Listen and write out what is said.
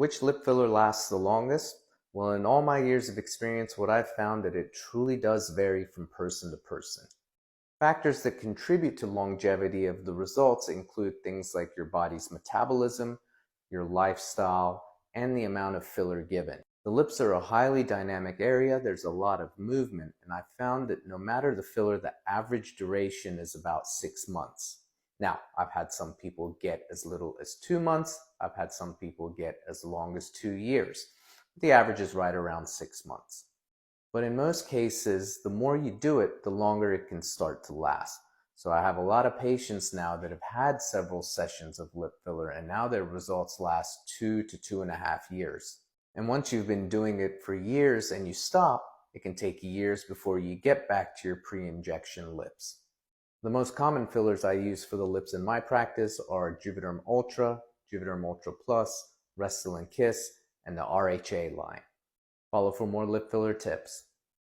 Which lip filler lasts the longest? Well, in all my years of experience, what I've found that it truly does vary from person to person. Factors that contribute to longevity of the results include things like your body's metabolism, your lifestyle, and the amount of filler given. The lips are a highly dynamic area. There's a lot of movement, and I've found that no matter the filler, the average duration is about 6 months. Now, I've had some people get as little as 2 months. I've had some people get as long as 2 years. The average is right around 6 months. But in most cases, the more you do it, the longer it can start to last. So I have a lot of patients now that have had several sessions of lip filler, and now their results last 2 to 2.5 years. And once you've been doing it for years and you stop, it can take years before you get back to your pre-injection lips. The most common fillers I use for the lips in my practice are Juvederm Ultra, Juvederm Ultra Plus, Restylane Kiss, and the RHA line. Follow for more lip filler tips.